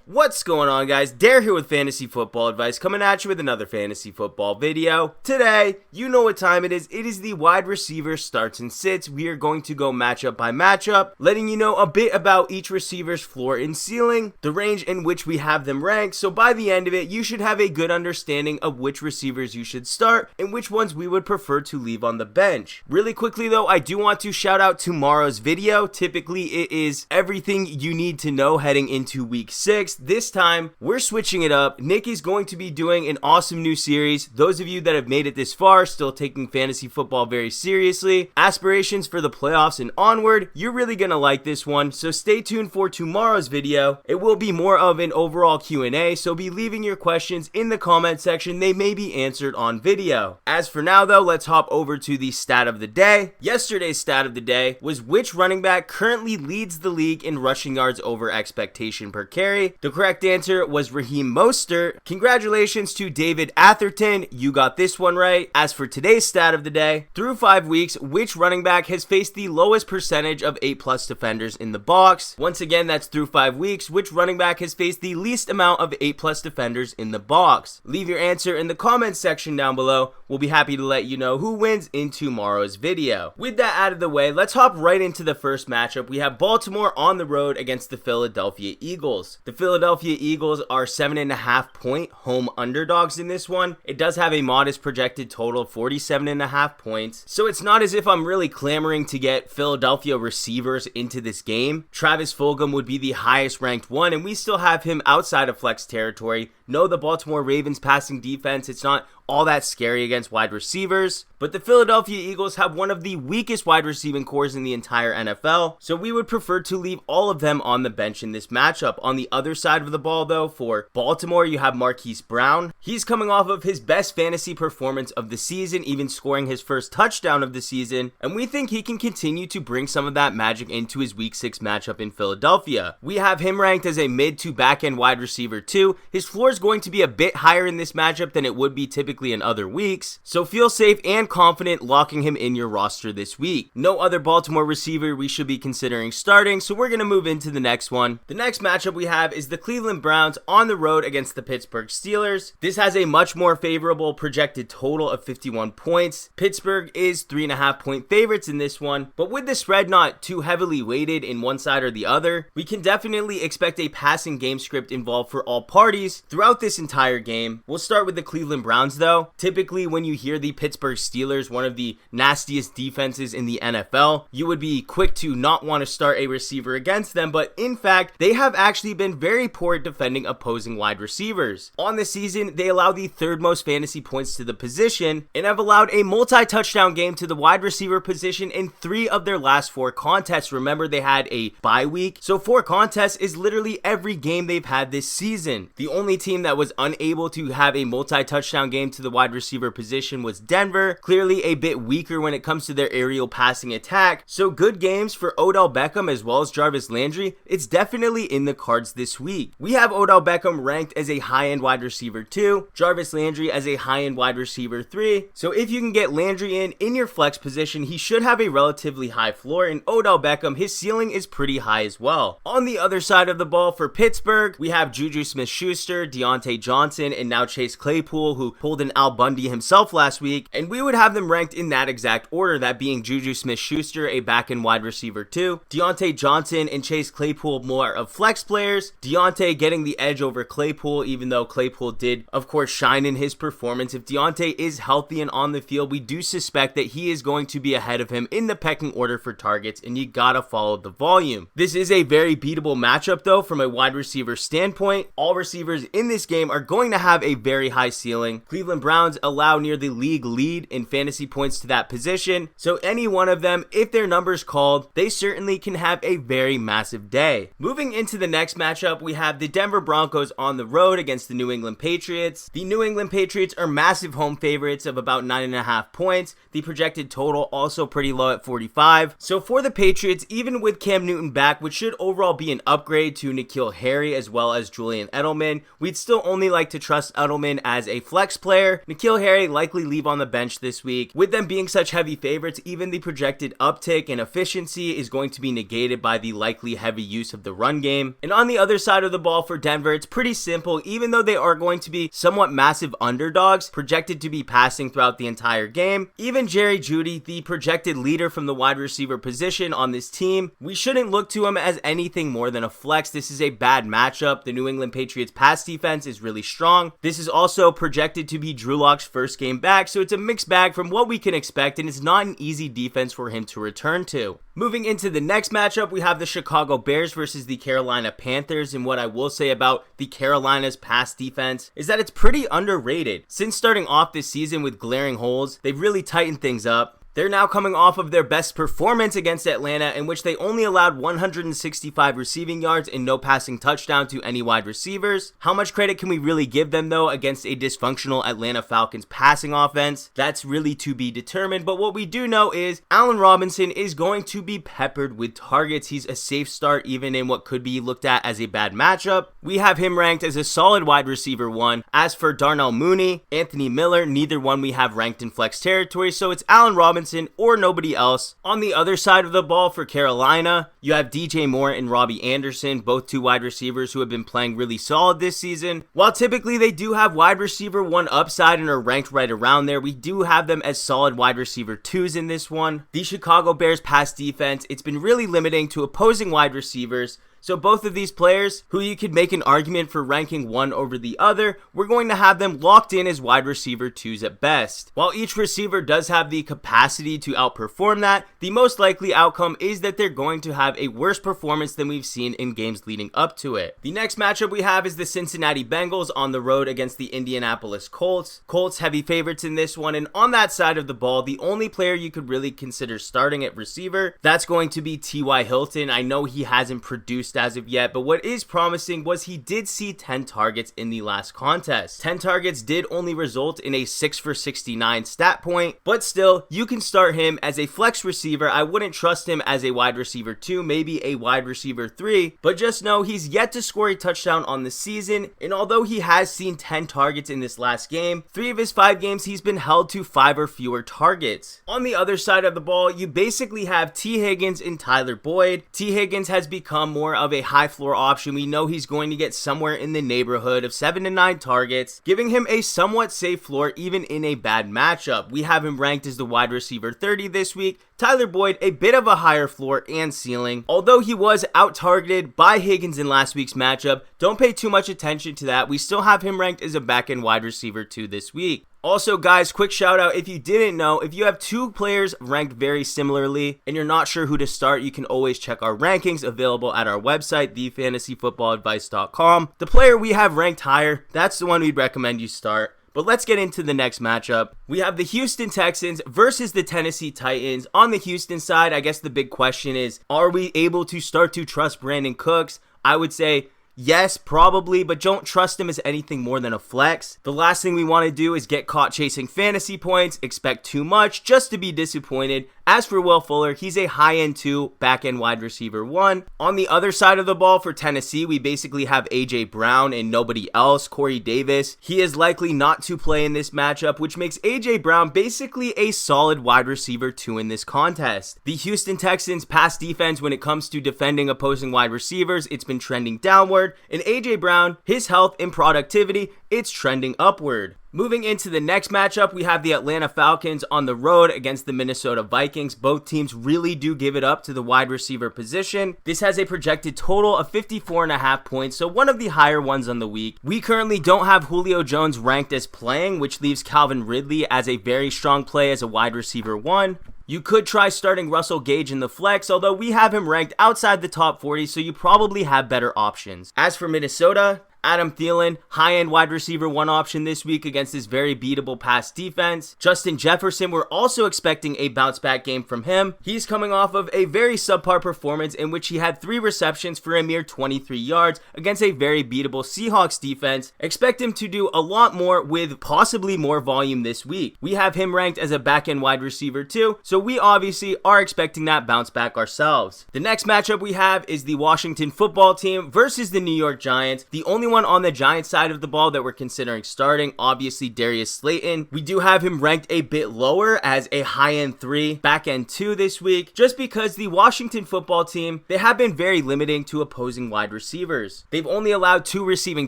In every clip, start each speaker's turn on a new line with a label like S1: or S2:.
S1: What's going on, guys? Dare here with Fantasy Football Advice, coming at you with another fantasy football video. Today, you know what time it is. It is the wide receiver starts and sits. We are going to go matchup by matchup, letting you know a bit about each receiver's floor and ceiling, the range in which we have them ranked. So by the end of it, you should have a good understanding of which receivers you should start and which ones we would prefer to leave on the bench. Really quickly though, I do want to shout out tomorrow's video. Typically, it is everything you need to know heading into week 6. This time, we're switching it up. Nick is going to be doing an awesome new series. Those of you that have made it this far, still taking fantasy football very seriously, aspirations for the playoffs and onward, you're really going to like this one. So stay tuned for tomorrow's video. It will be more of an overall Q&A, so be leaving your questions in the comment section. They may be answered on video. As for now though, let's hop over to the stat of the day. Yesterday's stat of the day was which running back currently leads the league in rushing yards over expectation per carry. The correct answer was Raheem Mostert. Congratulations to David Atherton, you got this one right. As for today's stat of the day, through 5 weeks, which running back has faced the lowest percentage of 8+ defenders in the box? Once again, that's through 5 weeks, which running back has faced the least amount of 8+ defenders in the box? Leave your answer in the comments section down below. We'll be happy to let you know who wins in tomorrow's video. With that out of the way, let's hop right into the first matchup. We have Baltimore on the road against the Philadelphia Eagles. The Philadelphia Eagles are 7.5 point home underdogs in this one. It does have a modest projected total of 47.5 points. So it's not as if I'm really clamoring to get Philadelphia receivers into this game. Travis Fulgham would be the highest ranked one, and we still have him outside of flex territory. No, the Baltimore Ravens passing defense, it's not all that scary against wide receivers, but the Philadelphia Eagles have one of the weakest wide receiving cores in the entire NFL, so we would prefer to leave all of them on the bench in this matchup. On the other side of the ball though, for Baltimore, you have Marquise Brown. He's coming off of his best fantasy performance of the season, even scoring his first touchdown of the season, and we think he can continue to bring some of that magic into his week 6 matchup in Philadelphia. We have him ranked as a mid to back end wide receiver 2. His floor is going to be a bit higher in this matchup than it would be typically in other weeks, so feel safe and confident locking him in your roster this week. No other Baltimore receiver we should be considering starting, so we're going to move into the next one. The next matchup we have is the Cleveland Browns on the road against the Pittsburgh Steelers. This has a much more favorable projected total of 51 points. Pittsburgh is 3.5 point favorites in this one, but with the spread not too heavily weighted in one side or the other, we can definitely expect a passing game script involved for all parties throughout this entire game. We'll start with the Cleveland Browns though. Typically when you hear the Pittsburgh Steelers, one of the nastiest defenses in the NFL, you would be quick to not want to start a receiver against them, but in fact, they have actually been very poor at defending opposing wide receivers. On the season, they allow the 3rd most fantasy points to the position and have allowed a multi-touchdown game to the wide receiver position in 3 of their last 4 contests. Remember, they had a bye week, so 4 contests is literally every game they've had this season. The only team that was unable to have a multi-touchdown game to the wide receiver position was Denver, clearly a bit weaker when it comes to their aerial passing attack, so good games for Odell Beckham as well as Jarvis Landry. It's definitely in the cards this week. We have Odell Beckham ranked as a high-end wide receiver 2, Jarvis Landry as a high-end wide receiver 3, so if you can get Landry in your flex position, he should have a relatively high floor, and Odell Beckham, his ceiling is pretty high as well. On the other side of the ball for Pittsburgh, we have Juju Smith-Schuster, Deontay Johnson, and now Chase Claypool, who pulled an Al Bundy himself last week, and we would have them ranked in that exact order, that being Juju Smith-Schuster, a back-end wide receiver 2, Deontay Johnson and Chase Claypool more of flex players, Deontay getting the edge over Claypool, even though Claypool did, of course, shine in his performance. If Deontay is healthy and on the field, we do suspect that he is going to be ahead of him in the pecking order for targets, and you gotta follow the volume. This is a very beatable matchup though from a wide receiver standpoint. All receivers in this game are going to have a very high ceiling. Cleveland Browns allow near the league lead in fantasy points to that position, so any one of them, if their number's called, they certainly can have a very massive day. Moving into the next matchup, we have the Denver Broncos on the road against the New England Patriots. The New England Patriots are massive home favorites of about 9.5 points. The projected total also pretty low at 45. So for the Patriots, even with Cam Newton back, which should overall be an upgrade to N'Keal Harry as well as Julian Edelman, we'd still only like to trust Edelman as a flex player. N'Keal Harry likely leave on the bench this week. With them being such heavy favorites, even the projected uptick in efficiency is going to be negated by the likely heavy use of the run game. And on the other side of the ball for Denver, it's pretty simple. Even though they are going to be somewhat massive underdogs, projected to be passing throughout the entire game, even Jerry Jeudy, the projected leader from the wide receiver position on this team, we shouldn't look to him as anything more than a flex. This is a bad matchup. The New England Patriots pass defense is really strong. This is also projected to be Drew Lock's first game back, so it's a mixed bag from what we can expect, and it's not an easy defense for him to return to. Moving into the next matchup, we have the Chicago Bears versus the Carolina Panthers, and what I will say about the Carolina's pass defense is that it's pretty underrated. Since starting off this season with glaring holes, they've really tightened things up. They're now coming off of their best performance against Atlanta, in which they only allowed 165 receiving yards and no passing touchdown to any wide receivers. How much credit can we really give them, though, against a dysfunctional Atlanta Falcons passing offense? That's really to be determined, but what we do know is Allen Robinson is going to be peppered with targets. He's a safe start even in what could be looked at as a bad matchup. We have him ranked as a solid wide receiver 1. As for Darnell Mooney, Anthony Miller, neither one we have ranked in flex territory, so it's Allen Robinson or nobody else. On the other side of the ball for Carolina, you have DJ Moore and Robbie Anderson, both two wide receivers who have been playing really solid this season. While typically they do have wide receiver 1 upside and are ranked right around there, we do have them as solid wide receiver 2s in this one. The Chicago Bears pass defense, it's been really limiting to opposing wide receivers. So both of these players, who you could make an argument for ranking one over the other, we're going to have them locked in as wide receiver 2s at best. While each receiver does have the capacity to outperform that, the most likely outcome is that they're going to have a worse performance than we've seen in games leading up to it. The next matchup we have is the Cincinnati Bengals on the road against the Indianapolis Colts. Colts heavy favorites in this one, and on that side of the ball, the only player you could really consider starting at receiver, that's going to be T.Y. Hilton. I know he hasn't produced as of yet, but what is promising was he did see 10 targets in the last contest. 10 targets did only result in a 6 for 69 stat point, but still, you can start him as a flex receiver. I wouldn't trust him as a wide receiver 2, maybe a wide receiver 3, but just know he's yet to score a touchdown on the season, and although he has seen 10 targets in this last game, 3 of his 5 games he's been held to 5 or fewer targets. On the other side of the ball, you basically have T. Higgins and Tyler Boyd. T. Higgins has become more of a high floor option. We know he's going to get somewhere in the neighborhood of 7 to 9 targets, giving him a somewhat safe floor even in a bad matchup. We have him ranked as the wide receiver 30 this week. Tyler Boyd, a bit of a higher floor and ceiling. Although he was out-targeted by Higgins in last week's matchup, don't pay too much attention to that. We still have him ranked as a back-end wide receiver 2 this week. Also, guys, quick shout out, if you didn't know, if you have 2 players ranked very similarly and you're not sure who to start, you can always check our rankings available at our website, thefantasyfootballadvice.com. The player we have ranked higher, that's the one we'd recommend you start. But let's get into the next matchup. We have the Houston Texans versus the Tennessee Titans. On the Houston side, I guess the big question is, are we able to start to trust Brandon Cooks? I would say yes, probably, but don't trust him as anything more than a flex. The last thing we want to do is get caught chasing fantasy points, expect too much just to be disappointed. As for Will Fuller, he's a high-end 2, back-end wide receiver 1. On the other side of the ball for Tennessee, we basically have A.J. Brown and nobody else. Corey Davis, he is likely not to play in this matchup, which makes A.J. Brown basically a solid wide receiver 2 in this contest. The Houston Texans pass defense when it comes to defending opposing wide receivers, it's been trending downward, and A.J. Brown, his health and productivity, it's trending upward. Moving into the next matchup, we have the Atlanta Falcons on the road against the Minnesota Vikings. Both teams really do give it up to the wide receiver position. This has a projected total of 54.5 points, so one of the higher ones on the week. We currently don't have Julio Jones ranked as playing, which leaves Calvin Ridley as a very strong play as a wide receiver 1. You could try starting Russell Gage in the flex, although we have him ranked outside the top 40, so you probably have better options. As for Minnesota, Adam Thielen, high-end wide receiver 1 option this week against this very beatable pass defense. Justin Jefferson, we're also expecting a bounce-back game from him. He's coming off of a very subpar performance in which he had 3 receptions for a mere 23 yards against a very beatable Seahawks defense. Expect him to do a lot more with possibly more volume this week. We have him ranked as a back-end wide receiver 2, so we obviously are expecting that bounce back ourselves. The next matchup we have is the Washington football team versus the New York Giants. The only one anyone on the Giants side of the ball that we're considering starting, obviously Darius Slayton. We do have him ranked a bit lower as a high-end 3, back-end 2 this week, just because the Washington football team, they have been very limiting to opposing wide receivers. They've only allowed 2 receiving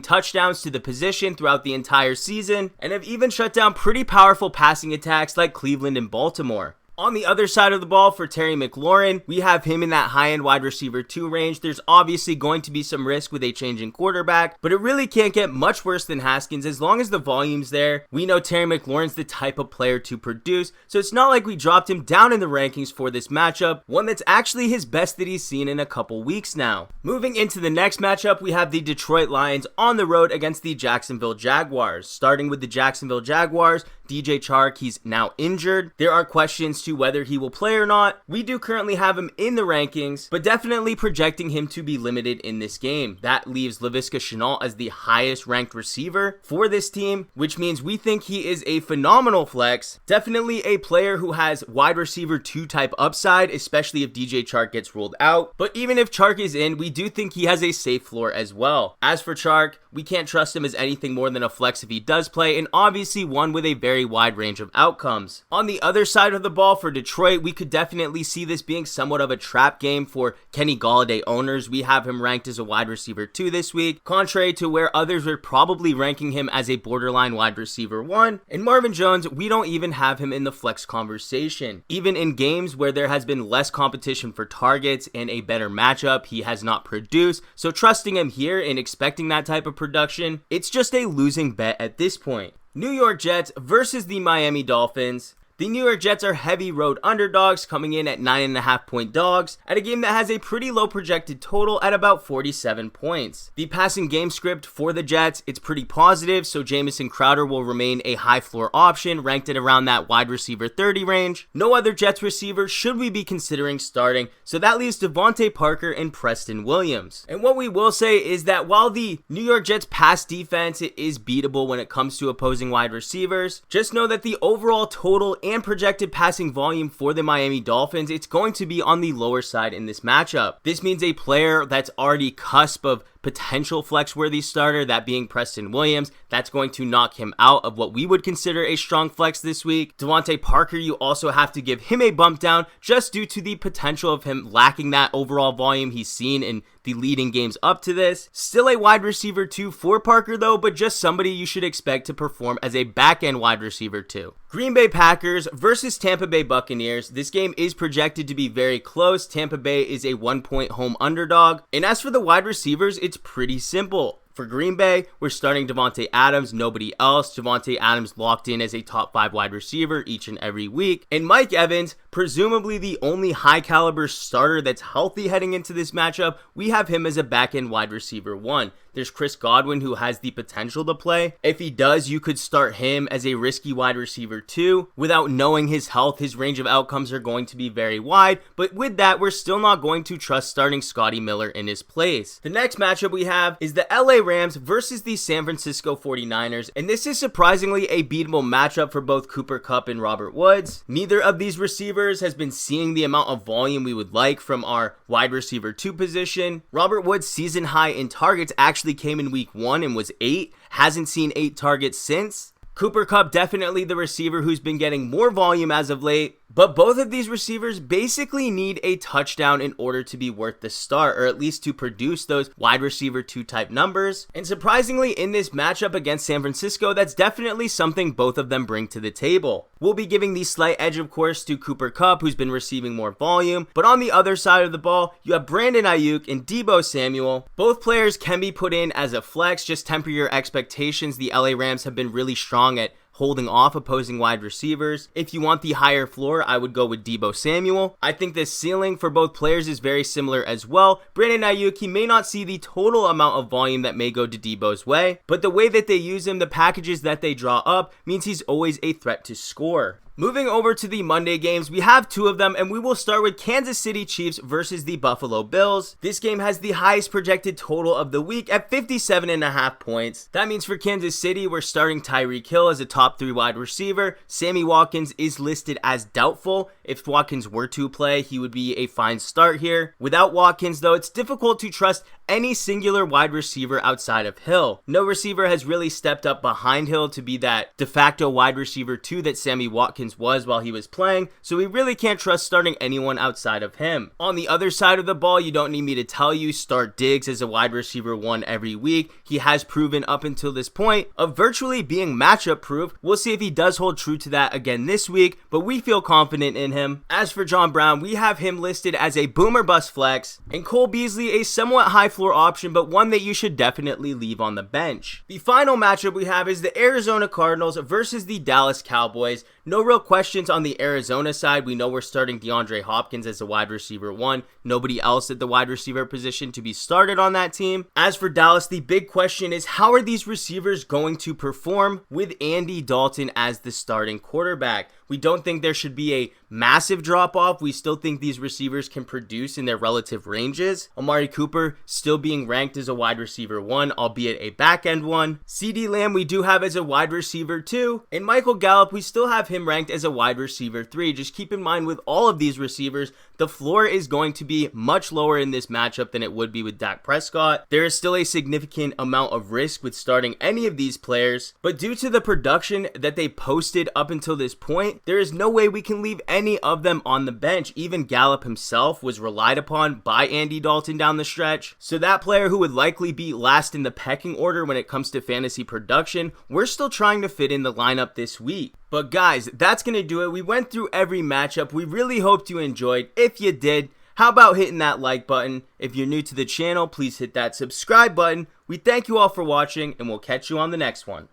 S1: touchdowns to the position throughout the entire season, and have even shut down pretty powerful passing attacks like Cleveland and Baltimore. On the other side of the ball for Terry McLaurin, we have him in that high-end wide receiver 2 range. There's obviously going to be some risk with a change in quarterback, but it really can't get much worse than Haskins as long as the volume's there. We know Terry McLaurin's the type of player to produce, so it's not like we dropped him down in the rankings for this matchup, one that's actually his best that he's seen in a couple weeks now. Moving into the next matchup, we have the Detroit Lions on the road against the Jacksonville Jaguars. Starting with the Jacksonville Jaguars, DJ Chark, he's now injured. There are questions to whether he will play or not. We do currently have him in the rankings, but definitely projecting him to be limited in this game. That leaves Laviska Shenault as the highest ranked receiver for this team, which means we think he is a phenomenal flex. Definitely a player who has wide receiver 2 type upside, especially if DJ Chark gets ruled out. But even if Chark is in, we do think he has a safe floor as well. As for Chark, we can't trust him as anything more than a flex if he does play, and obviously one with a very wide range of outcomes. On the other side of the ball for Detroit, we could definitely see this being somewhat of a trap game for Kenny Golladay owners. We have him ranked as a wide receiver 2 this week, contrary to where others were probably ranking him as a borderline wide receiver 1. And Marvin Jones, we don't even have him in the flex conversation. Even in games where there has been less competition for targets and a better matchup, he has not produced. So trusting him here and expecting that type of production, it's just a losing bet at this point. New York Jets versus the Miami Dolphins. The New York Jets are heavy road underdogs, coming in at 9.5 point dogs at a game that has a pretty low projected total at about 47 points. The passing game script for the Jets, it's pretty positive, so Jamison Crowder will remain a high floor option, ranked at around that wide receiver 30 range. No other Jets receivers should we be considering starting, so that leaves Devontae Parker and Preston Williams. And what we will say is that while the New York Jets pass defense is beatable when it comes to opposing wide receivers, just know that the overall total and projected passing volume for the Miami Dolphins, it's going to be on the lower side in this matchup. This means a player that's already cusp of potential flex-worthy starter, that being Preston Williams, that's going to knock him out of what we would consider a strong flex this week. Devontae Parker, you also have to give him a bump down just due to the potential of him lacking that overall volume he's seen in the leading games up to this. Still a wide receiver 2 for Parker though, but just somebody you should expect to perform as a back-end wide receiver 2. Green Bay Packers versus Tampa Bay Buccaneers. This game is projected to be very close. Tampa Bay is a 1-point home underdog. And as for the wide receivers, it's pretty simple. For Green Bay, we're starting Davante Adams, nobody else. Davante Adams locked in as a top 5 wide receiver each and every week. And Mike Evans, presumably the only high caliber starter that's healthy heading into this matchup, we have him as a back-end wide receiver 1. There's Chris Godwin, who has the potential to play. If he does, you could start him as a risky wide receiver 2. Without knowing his health, his range of outcomes are going to be very wide, but with that, we're still not going to trust starting Scotty Miller in his place. The next matchup we have is the LA Rams versus the San Francisco 49ers, and this is surprisingly a beatable matchup for both Cooper Kupp and Robert Woods. Neither of these receivers has been seeing the amount of volume we would like from our wide receiver 2 position. Robert Woods' season high in targets actually came in week 1 and was 8, hasn't seen 8 targets since. Cooper Kupp definitely the receiver who's been getting more volume as of late, but both of these receivers basically need a touchdown in order to be worth the start, or at least to produce those wide receiver 2 type numbers. And surprisingly, in this matchup against San Francisco, that's definitely something both of them bring to the table. We'll be giving the slight edge, of course, to Cooper Kupp, who's been receiving more volume, but on the other side of the ball, you have Brandon Ayuk and Deebo Samuel. Both players can be put in as a flex, just temper your expectations. The LA Rams have been really strong at holding off opposing wide receivers. If you want the higher floor, I would go with Deebo Samuel. I think the ceiling for both players is very similar as well. Brandon Ayuk, he may not see the total amount of volume that may go to Deebo's way, but the way that they use him, the packages that they draw up, means he's always a threat to score. Moving over to the Monday games, we have two of them, and we will start with Kansas City Chiefs versus the Buffalo Bills. This game has the highest projected total of the week at 57.5 points. That means for Kansas City, we're starting Tyreek Hill as a top 3 wide receiver. Sammy Watkins is listed as doubtful. If Watkins were to play, he would be a fine start here. Without Watkins, though, it's difficult to trust any singular wide receiver outside of Hill. No receiver has really stepped up behind Hill to be that de facto wide receiver 2 that Sammy Watkins was while he was playing, so we really can't trust starting anyone outside of him. On the other side of the ball, you don't need me to tell you, start Diggs as a wide receiver 1 every week. He has proven up until this point of virtually being matchup proof. We'll see if he does hold true to that again this week, but we feel confident in him. As for John Brown, we have him listed as a boomer bust flex, and Cole Beasley a somewhat high floor option, but one that you should definitely leave on the bench. The final matchup we have is the Arizona Cardinals versus the Dallas Cowboys. No real questions on the Arizona side. We know we're starting DeAndre Hopkins as a wide receiver 1. Nobody else at the wide receiver position to be started on that team. As for Dallas, the big question is how are these receivers going to perform with Andy Dalton as the starting quarterback? We don't think there should be a massive drop-off. We still think these receivers can produce in their relative ranges. Amari Cooper still being ranked as a wide receiver 1, albeit a back-end one. CeeDee Lamb we do have as a wide receiver 2. And Michael Gallup, we still have him ranked as a wide receiver 3. Just keep in mind with all of these receivers, the floor is going to be much lower in this matchup than it would be with Dak Prescott. There is still a significant amount of risk with starting any of these players, but due to the production that they posted up until this point, there is no way we can leave any of them on the bench. Even Gallup himself was relied upon by Andy Dalton down the stretch. So that player who would likely be last in the pecking order when it comes to fantasy production, we're still trying to fit in the lineup this week. But guys, that's going to do it. We went through every matchup. We really hoped you enjoyed. If you did, how about hitting that like button? If you're new to the channel, please hit that subscribe button. We thank you all for watching, and we'll catch you on the next one.